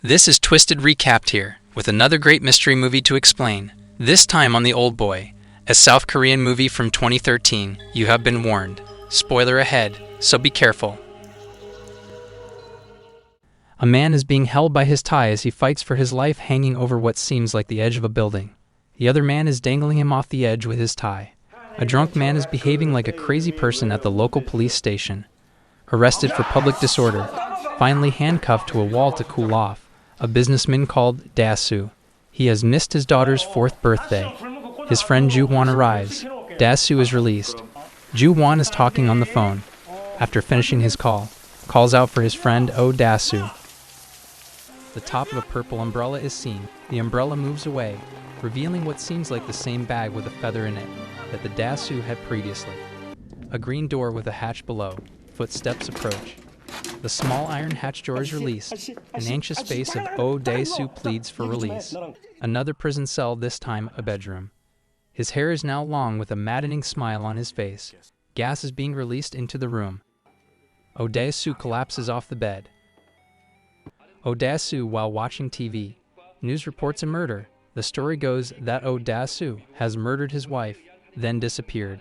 This is Twisted Recapped here, with another great mystery movie to explain, this time on The Oldboy, a South Korean movie from 2013. You have been warned. Spoiler ahead, so be careful. A man is being held by his tie as he fights for his life, hanging over what seems like the edge of a building. The other man is dangling him off the edge with his tie. A drunk man is behaving like a crazy person at the local police station. Arrested for public disorder, finally handcuffed to a wall to cool off. A businessman called Dasu. He has missed his daughter's 4th birthday. His friend Ju-won arrives. Dasu is released. Ju-won is talking on the phone. After finishing his call, calls out for his friend Dasu. The top of a purple umbrella is seen. The umbrella moves away, revealing what seems like the same bag with a feather in it that the Dasu had previously. A green door with a hatch below. Footsteps approach. The small iron hatch door is released. An anxious face of Dasu pleads for release. Another prison cell, this time a bedroom. His hair is now long with a maddening smile on his face. Gas is being released into the room. Dasu collapses off the bed. Dasu while watching TV. News reports a murder. The story goes that Dasu has murdered his wife, then disappeared.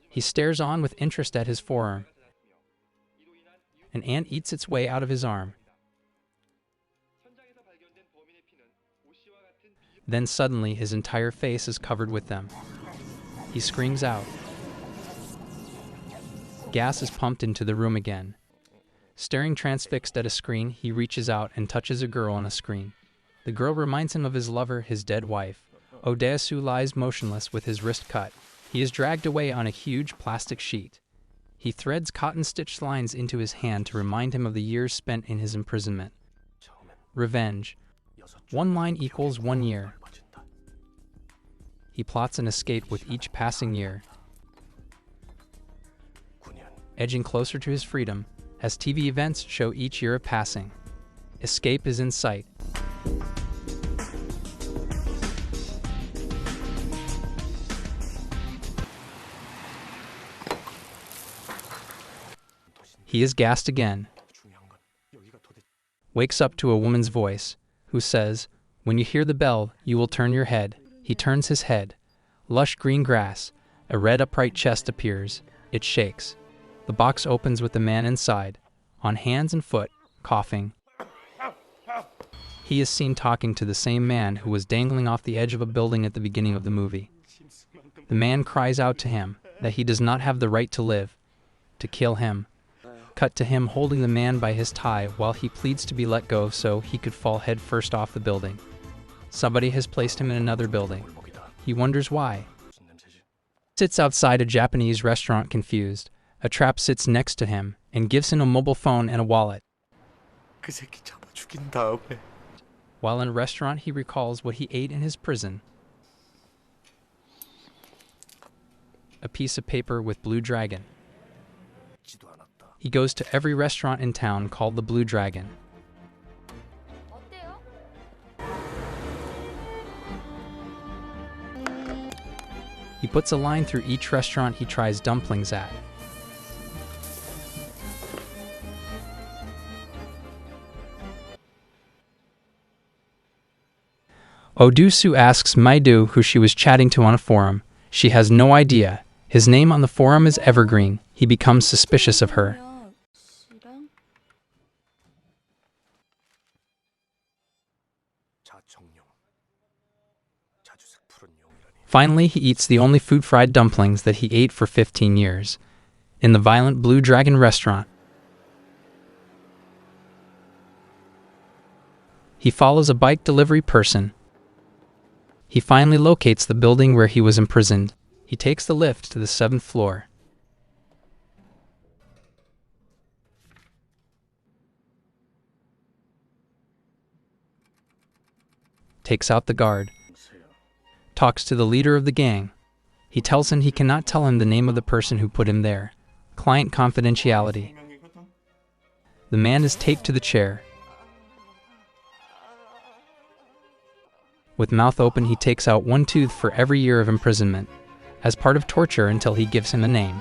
He stares on with interest at his forearm. An ant eats its way out of his arm. Then suddenly his entire face is covered with them. He screams out. Gas is pumped into the room again. Staring transfixed at a screen, he reaches out and touches a girl on a screen. The girl reminds him of his lover, his dead wife. Dasu lies motionless with his wrist cut. He is dragged away on a huge plastic sheet. He threads cotton-stitched lines into his hand to remind him of the years spent in his imprisonment. Revenge. 1 line equals 1 year. He plots an escape with each passing year. Edging closer to his freedom, as TV events show each year of passing. Escape is in sight. He is gassed again. Wakes up to a woman's voice, who says, "When you hear the bell, you will turn your head." He turns his head. Lush green grass. A red upright chest appears. It shakes. The box opens with the man inside, on hands and foot, coughing. He is seen talking to the same man who was dangling off the edge of a building at the beginning of the movie. The man cries out to him that he does not have the right to live, to kill him. Cut to him holding the man by his tie while he pleads to be let go so he could fall head first off the building. Somebody has placed him in another building. He wonders why. Sits outside a Japanese restaurant confused. A trap sits next to him and gives him a mobile phone and a wallet. While in a restaurant, he recalls what he ate in his prison. A piece of paper with Blue Dragon. He goes to every restaurant in town called the Blue Dragon. He puts a line through each restaurant he tries dumplings at. Dasu asks Maidu who she was chatting to on a forum. She has no idea. His name on the forum is Evergreen. He becomes suspicious of her. Finally, he eats the only food-fried dumplings that he ate for 15 years, in the violent Blue Dragon restaurant. He follows a bike delivery person. He finally locates the building where he was imprisoned. He takes the lift to the 7th floor. Takes out the guard. Talks to the leader of the gang. He tells him he cannot tell him the name of the person who put him there. Client confidentiality. The man is taped to the chair. With mouth open, he takes out 1 tooth for every year of imprisonment. as part of torture until he gives him a name.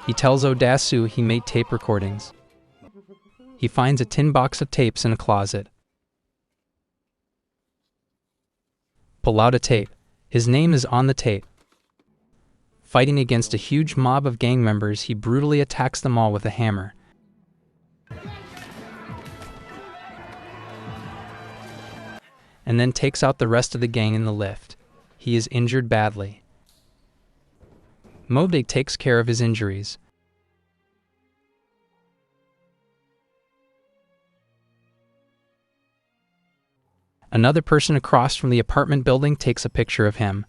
He tells Odasu he made tape recordings. He finds a tin box of tapes in a closet. Pull out a tape. His name is on the tape. Fighting against a huge mob of gang members, he brutally attacks them all with a hammer. And then takes out the rest of the gang in the lift. He is injured badly. Mobe takes care of his injuries. Another person across from the apartment building takes a picture of him.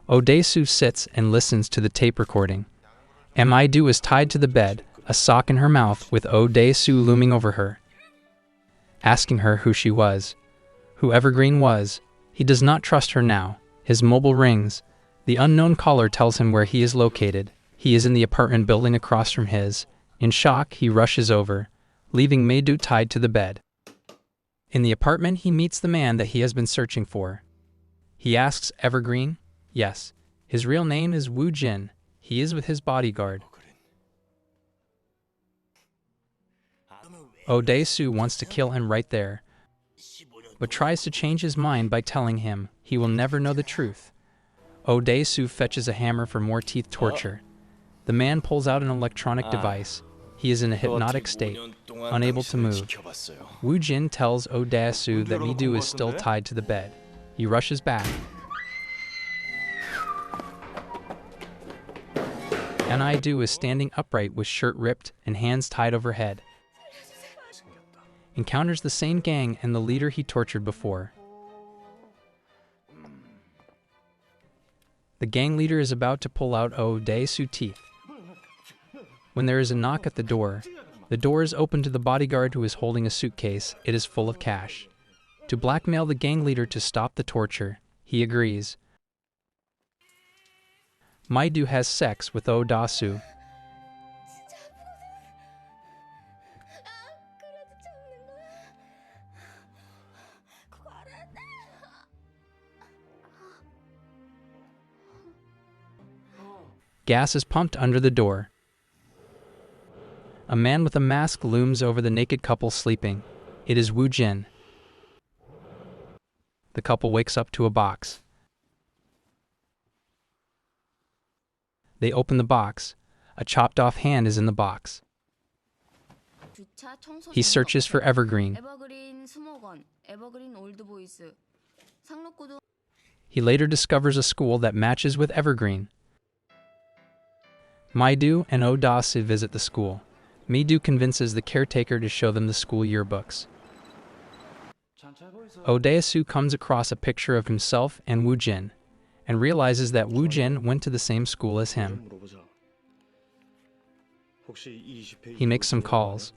Odasu sits and listens to the tape recording. Maidu is tied to the bed, a sock in her mouth, with Odasu looming over her, asking her who she was. Who Evergreen was. He does not trust her now. His mobile rings. The unknown caller tells him where he is located. He is in the apartment building across from his. In shock, he rushes over, leaving Maidu tied to the bed. In the apartment, he meets the man that he has been searching for. He asks Evergreen. Yes, his real name is Woo Jin. He is with his bodyguard. Odasu wants to kill him right there, but tries to change his mind by telling him he will never know the truth. Odasu fetches a hammer for more teeth torture. The man pulls out an electronic device. He is in a hypnotic state, unable to move. Woo Jin tells Odasu that Maidu is still tied to the bed. He rushes back. Maidu is standing upright with shirt ripped and hands tied overhead. Encounters the same gang and the leader he tortured before. The gang leader is about to pull out Odasu's teeth, when there is a knock at the door. The door is open to the bodyguard, who is holding a suitcase. It is full of cash. To blackmail the gang leader to stop the torture, he agrees. Maidu has sex with Odasu. Gas is pumped under the door. A man with a mask looms over the naked couple sleeping. It is Woo Jin. The couple wakes up to a box. They open the box. A chopped off hand is in the box. He searches for Evergreen. He later discovers a school that matches with Evergreen. Maidu and Odasu visit the school. Maidu convinces the caretaker to show them the school yearbooks. Odasu comes across a picture of himself and Woo Jin, and realizes that Woo Jin went to the same school as him. He makes some calls.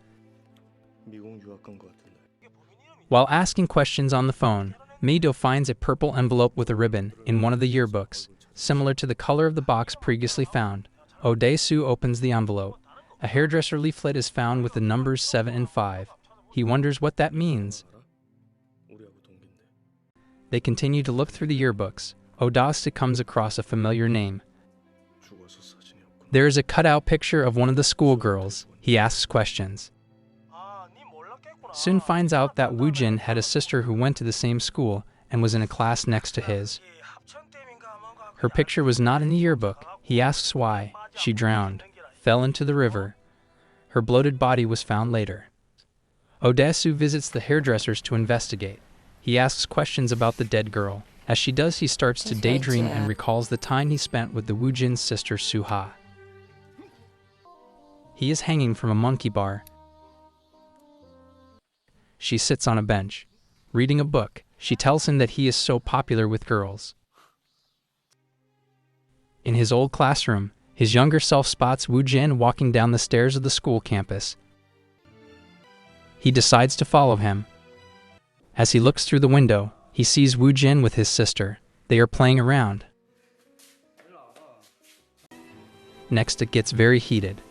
While asking questions on the phone, Maidu finds a purple envelope with a ribbon in one of the yearbooks, similar to the color of the box previously found. Odasu opens the envelope. A hairdresser leaflet is found with the numbers 7 and 5. He wonders what that means. They continue to look through the yearbooks. Odasu comes across a familiar name. There is a cutout picture of one of the schoolgirls. He asks questions. Soon finds out that Woo Jin had a sister who went to the same school and was in a class next to his. Her picture was not in the yearbook. He asks why. She drowned, fell into the river. Her bloated body was found later. Odasu visits the hairdressers to investigate. He asks questions about the dead girl. As she does, he starts to daydream and recalls the time he spent with the Woo Jin's sister Suha. He is hanging from a monkey bar. She sits on a bench, reading a book. She tells him that he is so popular with girls. In his old classroom, his younger self spots Woo Jin walking down the stairs of the school campus. He decides to follow him. As he looks through the window, he sees Woo Jin with his sister. They are playing around. Next, it gets very heated.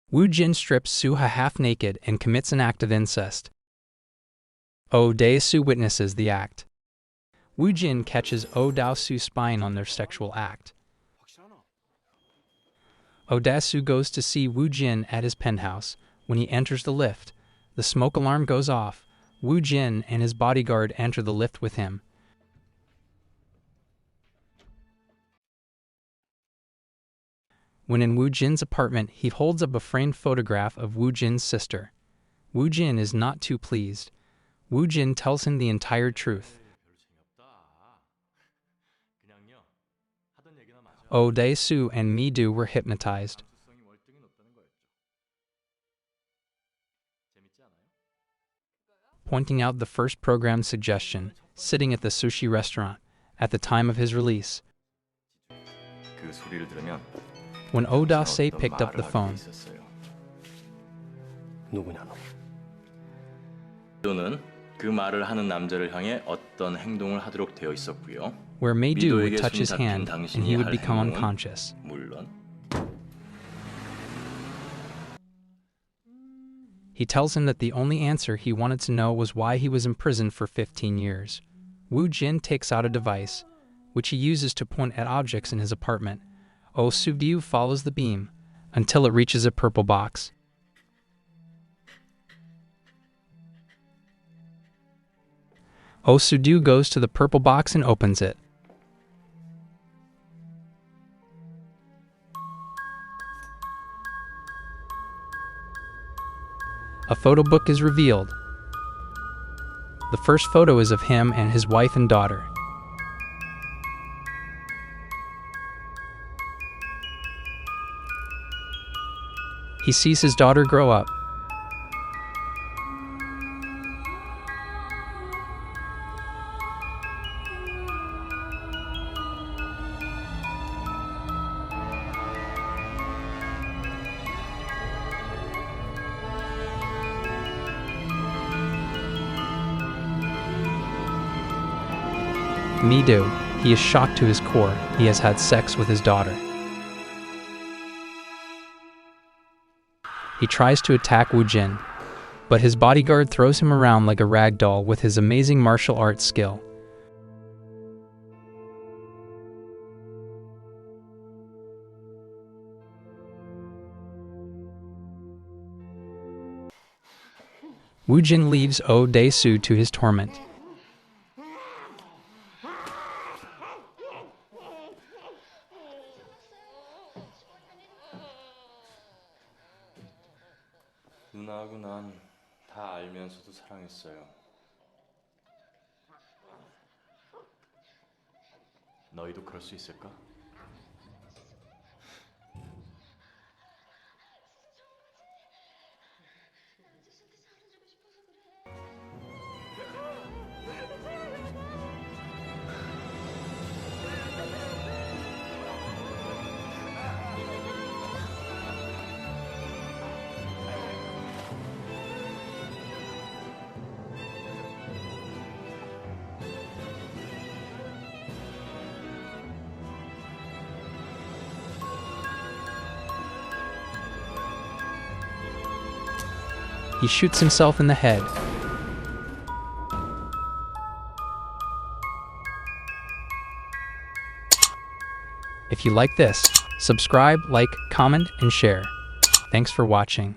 Woo Jin strips Suha half naked and commits an act of incest. Odasu witnesses the act. Woo Jin catches Odasu's spying on their sexual act. Odasu goes to see Wu Jin at his penthouse. When he enters the lift, the smoke alarm goes off. Wu Jin and his bodyguard enter the lift with him. When in Wu Jin's apartment, he holds up a framed photograph of Wu Jin's sister. Wu Jin is not too pleased. Wu Jin tells him the entire truth. Odasu and Midu were hypnotized. Pointing out the first program suggestion, sitting at the sushi restaurant, at the time of his release. When Odase picked up the phone, where Meidu would touch his hand and he would become unconscious. He tells him that the only answer he wanted to know was why he was imprisoned for 15 years. Wu Jin takes out a device, which he uses to point at objects in his apartment. Osudu follows the beam until it reaches a purple box. Osudu goes to the purple box and opens it. A photo book is revealed. The first photo is of him and his wife and daughter. He sees his daughter grow up. Midu, he is shocked to his core. He has had sex with his daughter. He tries to attack Wu Jin, but his bodyguard throws him around like a rag doll with his amazing martial arts skill. Wu Jin leaves Odasu to his torment. 누나하고 난 다 알면서도 사랑했어요. 너희도 그럴 수 있을까? He shoots himself in the head. If you like this, subscribe, like, comment, and share. Thanks for watching.